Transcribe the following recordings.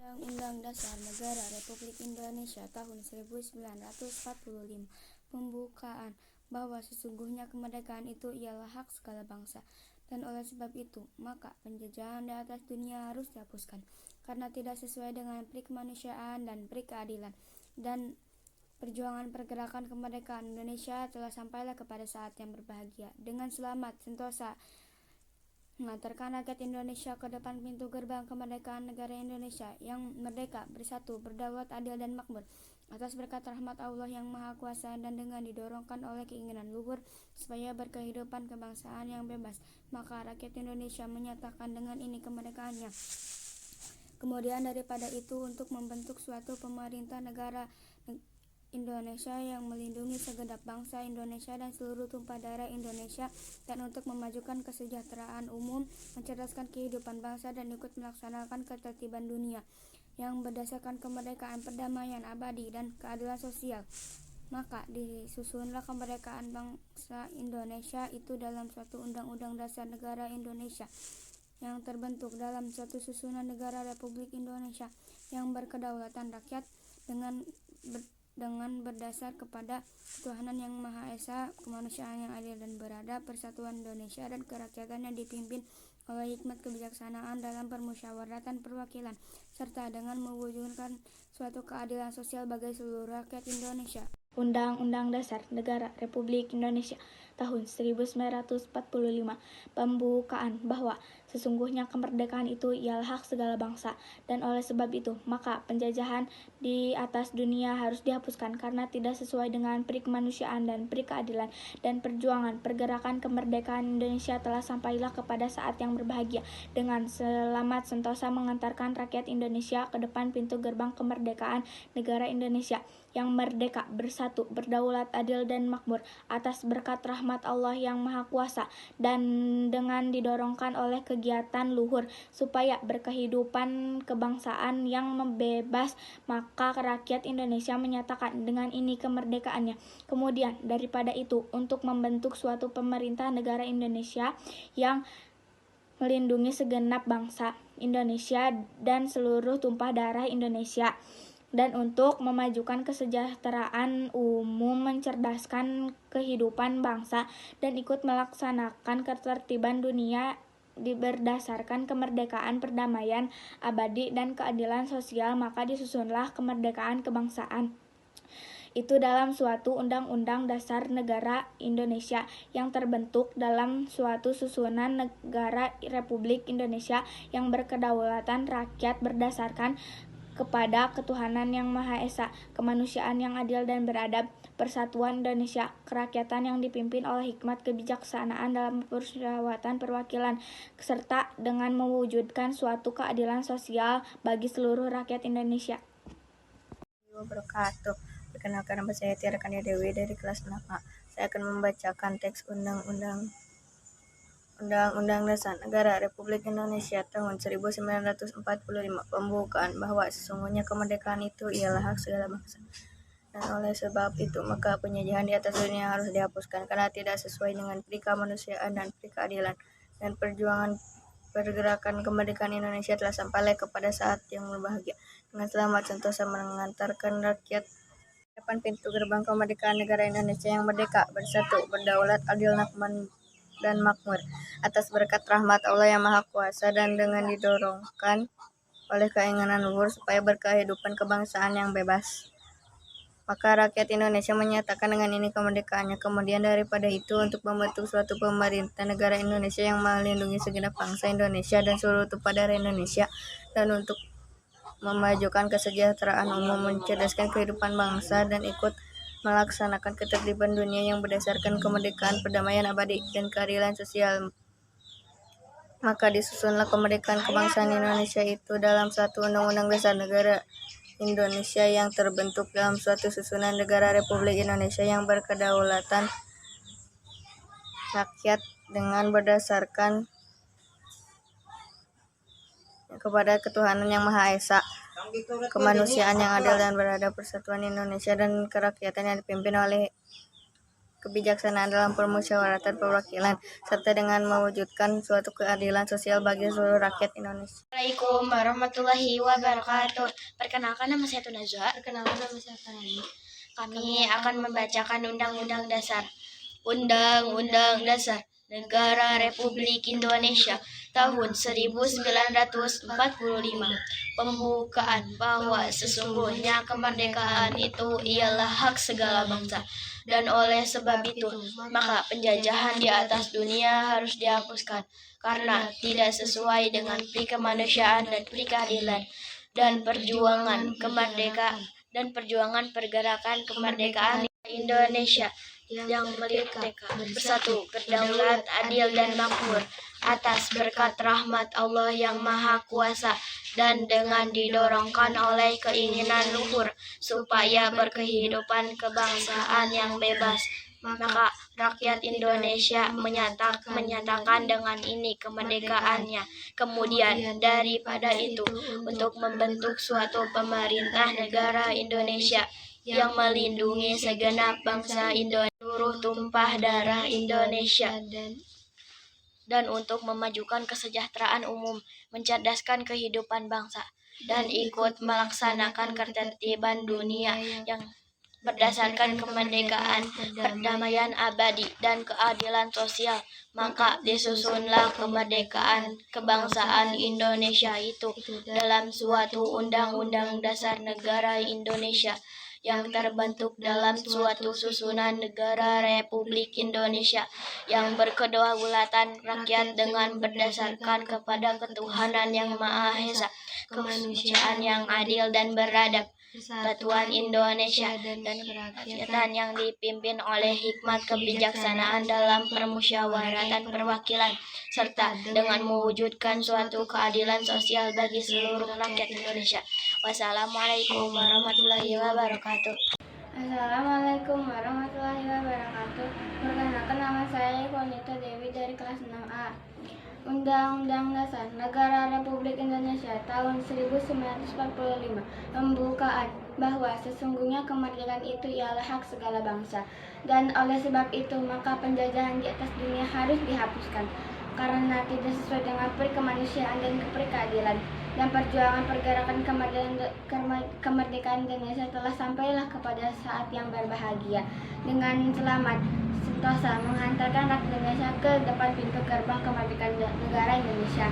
Undang-Undang Dasar Negara Republik Indonesia tahun 1945 pembukaan bahwa sesungguhnya kemerdekaan itu ialah hak segala bangsa, dan oleh sebab itu maka penjajahan di atas dunia harus dihapuskan karena tidak sesuai dengan peri kemanusiaan dan peri keadilan, dan perjuangan pergerakan kemerdekaan Indonesia telah sampailah kepada saat yang berbahagia dengan selamat sentosa mengantarkan rakyat Indonesia ke depan pintu gerbang kemerdekaan negara Indonesia yang merdeka, bersatu, berdaulat, adil, dan makmur atas berkat rahmat Allah yang Maha Kuasa, dan dengan didorongkan oleh keinginan luhur supaya berkehidupan kebangsaan yang bebas, maka rakyat Indonesia menyatakan dengan ini kemerdekaannya. Kemudian daripada itu, untuk membentuk suatu pemerintah negara Indonesia yang melindungi segenap bangsa Indonesia dan seluruh tumpah darah Indonesia, dan untuk memajukan kesejahteraan umum, mencerdaskan kehidupan bangsa, dan ikut melaksanakan ketertiban dunia yang berdasarkan kemerdekaan, perdamaian abadi, dan keadilan sosial. Maka disusunlah kemerdekaan bangsa Indonesia itu dalam suatu Undang-Undang Dasar Negara Indonesia yang terbentuk dalam suatu susunan negara Republik Indonesia yang berkedaulatan rakyat dengan berdasar kepada ketuhanan yang Maha Esa, kemanusiaan yang adil dan beradab, persatuan Indonesia dan kerakyatan yang dipimpin oleh hikmat kebijaksanaan dalam permusyawaratan perwakilan, serta dengan mewujudkan suatu keadilan sosial bagi seluruh rakyat Indonesia. Undang-Undang Dasar Negara Republik Indonesia tahun 1945 pembukaan bahwa sesungguhnya kemerdekaan itu ialah hak segala bangsa, dan oleh sebab itu maka penjajahan di atas dunia harus dihapuskan karena tidak sesuai dengan peri kemanusiaan dan peri keadilan, dan perjuangan pergerakan kemerdekaan Indonesia telah sampailah kepada saat yang berbahagia dengan selamat sentosa mengantarkan rakyat Indonesia ke depan pintu gerbang kemerdekaan negara Indonesia yang merdeka, bersatu, berdaulat, adil, dan makmur atas berkat rahmat Allah yang Maha Kuasa, dan dengan didorongkan oleh kegiatan luhur supaya berkehidupan kebangsaan yang bebas, maka rakyat Indonesia menyatakan dengan ini kemerdekaannya. Kemudian daripada itu, untuk membentuk suatu pemerintah negara Indonesia yang melindungi segenap bangsa Indonesia dan seluruh tumpah darah Indonesia, dan untuk memajukan kesejahteraan umum, mencerdaskan kehidupan bangsa, dan ikut melaksanakan ketertiban dunia berdasarkan kemerdekaan, perdamaian abadi, dan keadilan sosial, maka disusunlah kemerdekaan kebangsaan itu dalam suatu Undang-Undang Dasar Negara Indonesia yang terbentuk dalam suatu susunan negara Republik Indonesia yang berkedaulatan rakyat berdasarkan kepada ketuhanan yang Maha Esa, kemanusiaan yang adil dan beradab, persatuan Indonesia, kerakyatan yang dipimpin oleh hikmat kebijaksanaan dalam permusyawaratan perwakilan, serta dengan mewujudkan suatu keadilan sosial bagi seluruh rakyat Indonesia. Wabarakatuh. Perkenalkan, nama saya Tiara Kania Dewi dari kelas 6A. Saya akan membacakan teks Undang-Undang Dasar Negara Republik Indonesia tahun 1945 pembukaan bahwa sesungguhnya kemerdekaan itu ialah hak segala bangsa, dan oleh sebab itu maka penjajahan di atas dunia harus dihapuskan karena tidak sesuai dengan peri kemanusiaan dan peri keadilan, dan perjuangan pergerakan kemerdekaan Indonesia telah sampai kepada saat yang berbahagia dengan selamat sentosa mengantarkan rakyat depan pintu gerbang kemerdekaan negara Indonesia yang merdeka, bersatu, berdaulat, adil, dan makmur atas berkat rahmat Allah yang Maha Kuasa, dan dengan didorongkan oleh keinginan luhur supaya berkehidupan kebangsaan yang bebas, maka rakyat Indonesia menyatakan dengan ini kemerdekaannya. Kemudian daripada itu, untuk membentuk suatu pemerintah negara Indonesia yang melindungi segenap bangsa Indonesia dan seluruh tumpah darah Indonesia, dan untuk memajukan kesejahteraan umum, mencerdaskan kehidupan bangsa, dan ikut melaksanakan ketertiban dunia yang berdasarkan kemerdekaan, perdamaian abadi, dan keadilan sosial, maka disusunlah kemerdekaan kebangsaan Indonesia itu dalam suatu Undang-Undang Dasar Negara Indonesia yang terbentuk dalam suatu susunan negara Republik Indonesia yang berkedaulatan rakyat dengan berdasarkan kepada ketuhanan yang Maha Esa, kemanusiaan yang adil dan beradab, persatuan Indonesia dan kerakyatan yang dipimpin oleh kebijaksanaan dalam permusyawaratan perwakilan, serta dengan mewujudkan suatu keadilan sosial bagi seluruh rakyat Indonesia. Assalamualaikum warahmatullahi wabarakatuh. Perkenalkan, nama saya Tunazwa. Perkenalkan, nama saya Farani. Kami akan membacakan Undang-Undang Dasar. Undang-Undang Dasar Negara Republik Indonesia tahun 1945. Pembukaan bahwa sesungguhnya kemerdekaan itu ialah hak segala bangsa, dan oleh sebab itu maka penjajahan di atas dunia harus dihapuskan karena tidak sesuai dengan pri kemanusiaan dan pri keadilan, dan perjuangan pergerakan kemerdekaan Indonesia yang merdeka, bersatu, berdaulat, adil, dan makmur atas berkat rahmat Allah yang Maha Kuasa, dan dengan didorongkan oleh keinginan luhur supaya berkehidupan kebangsaan yang bebas, maka rakyat Indonesia menyatakan dengan ini kemerdekaannya. Kemudian daripada itu, untuk membentuk suatu pemerintah negara Indonesia yang melindungi segenap bangsa Indonesia, seluruh tumpah darah Indonesia, dan untuk memajukan kesejahteraan umum, mencerdaskan kehidupan bangsa, dan ikut melaksanakan ketertiban dunia yang berdasarkan kemerdekaan, perdamaian abadi, dan keadilan sosial, maka disusunlah kemerdekaan kebangsaan Indonesia itu dalam suatu Undang-Undang Dasar Negara Indonesia yang terbentuk dalam suatu susunan negara Republik Indonesia yang berkedaulatan rakyat dengan berdasarkan kepada ketuhanan yang Maha Esa, kemanusiaan yang adil dan beradab, Persatuan Indonesia, dan kerakyatan yang dipimpin oleh hikmat kebijaksanaan dalam permusyawaratan perwakilan, serta dengan mewujudkan suatu keadilan sosial bagi seluruh rakyat Indonesia. Wassalamualaikum warahmatullahi wabarakatuh. Assalamualaikum warahmatullahi wabarakatuh. Perkenalkan, nama saya Ikonita Dewi dari kelas 6A. Undang-Undang Dasar Negara Republik Indonesia tahun 1945. Pembukaan bahwa sesungguhnya kemerdekaan itu ialah hak segala bangsa, dan oleh sebab itu maka penjajahan di atas dunia harus dihapuskan karena tidak sesuai dengan pri kemanusiaan dan pri keadilan, dan perjuangan pergerakan kemerdekaan Indonesia telah sampailah kepada saat yang berbahagia dengan selamat sentosa menghantarkan rakyat Indonesia ke depan pintu gerbang kemerdekaan negara Indonesia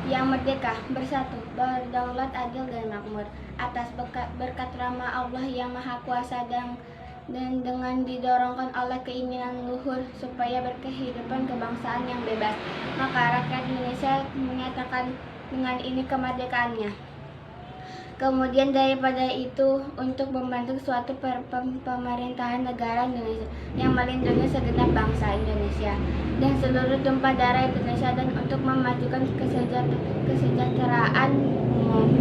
yang merdeka, bersatu, berdaulat, adil, dan makmur atas berkat rahmat Allah yang Maha Kuasa, dan dengan didorongkan oleh keinginan luhur supaya berkehidupan kebangsaan yang bebas, maka rakyat Indonesia menyatakan dengan ini kemerdekaannya. Kemudian daripada itu, untuk membentuk suatu pemerintahan negara Indonesia yang melindungi segenap bangsa Indonesia dan seluruh tumpah darah Indonesia, dan untuk memajukan kesejahteraan umum,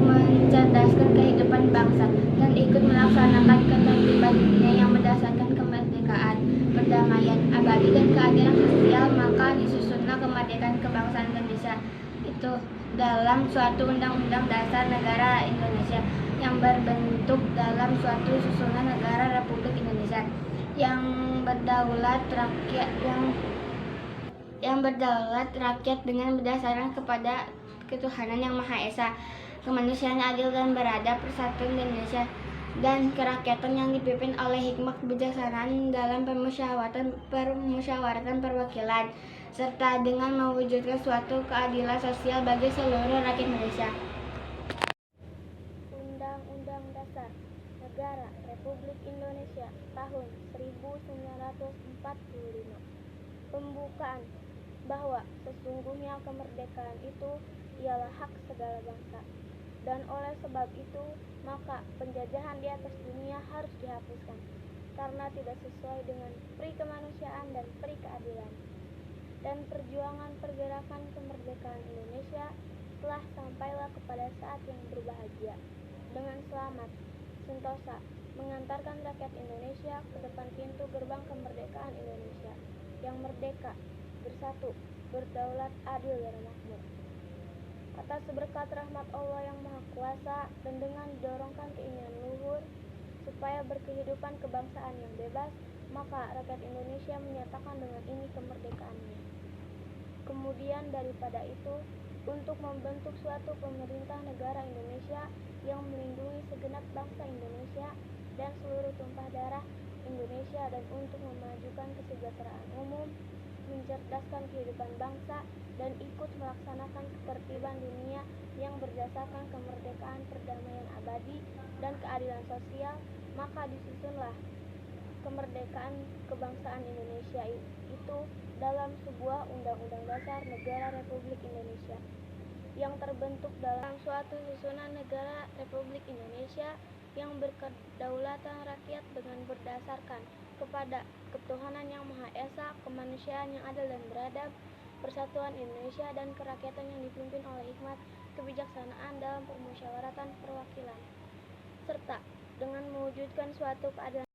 mencerdaskan kehidupan bangsa, dan ikut melaksanakan ketertiban dunia yang berdasarkan kemerdekaan, perdamaian abadi, dan keadilan sosial, maka disusunlah kemerdekaan kebangsaan Indonesia itu dalam suatu Undang-Undang Dasar Negara Indonesia yang berbentuk dalam suatu susunan negara Republik Indonesia yang berdaulat rakyat dengan berdasarkan kepada ketuhanan yang Maha Esa, kemanusiaan adil dan beradab, Persatuan Indonesia, dan kerakyatan yang dipimpin oleh hikmat kebijaksanaan dalam permusyawaratan perwakilan, serta dengan mewujudkan suatu keadilan sosial bagi seluruh rakyat Indonesia. Undang-Undang Dasar Negara Republik Indonesia tahun 1945. Pembukaan bahwa sesungguhnya kemerdekaan itu ialah hak segala bangsa, dan oleh sebab itu maka penjajahan di atas dunia harus dihapuskan karena tidak sesuai dengan pri kemanusiaan dan pri keadilan, dan perjuangan pergerakan kemerdekaan Indonesia telah sampailah kepada saat yang berbahagia dengan selamat sentosa mengantarkan rakyat Indonesia ke depan pintu gerbang kemerdekaan Indonesia yang merdeka, bersatu, berdaulat, adil, dan makmur atas berkat rahmat Allah yang Maha Kuasa, dan dengan didorongkan keinginan luhur supaya berkehidupan kebangsaan yang bebas, maka rakyat Indonesia menyatakan dengan ini kemerdekaannya. Kemudian daripada itu, untuk membentuk suatu pemerintah negara Indonesia yang melindungi segenap bangsa Indonesia dan seluruh tumpah darah Indonesia, dan untuk memajukan kesejahteraan umum, mencerdaskan kehidupan bangsa, dan ikut melaksanakan ketertiban dunia yang berdasarkan kemerdekaan, perdamaian abadi, dan keadilan sosial, maka disusunlah kemerdekaan kebangsaan Indonesia itu dalam sebuah Undang-Undang Dasar Negara Republik Indonesia yang terbentuk dalam suatu susunan negara Republik Indonesia yang berkedaulatan rakyat dengan berdasarkan kepada ketuhanan yang Maha Esa, kemanusiaan yang adil dan beradab, persatuan Indonesia, dan kerakyatan yang dipimpin oleh hikmat kebijaksanaan dalam permusyawaratan perwakilan, serta dengan mewujudkan suatu keadilan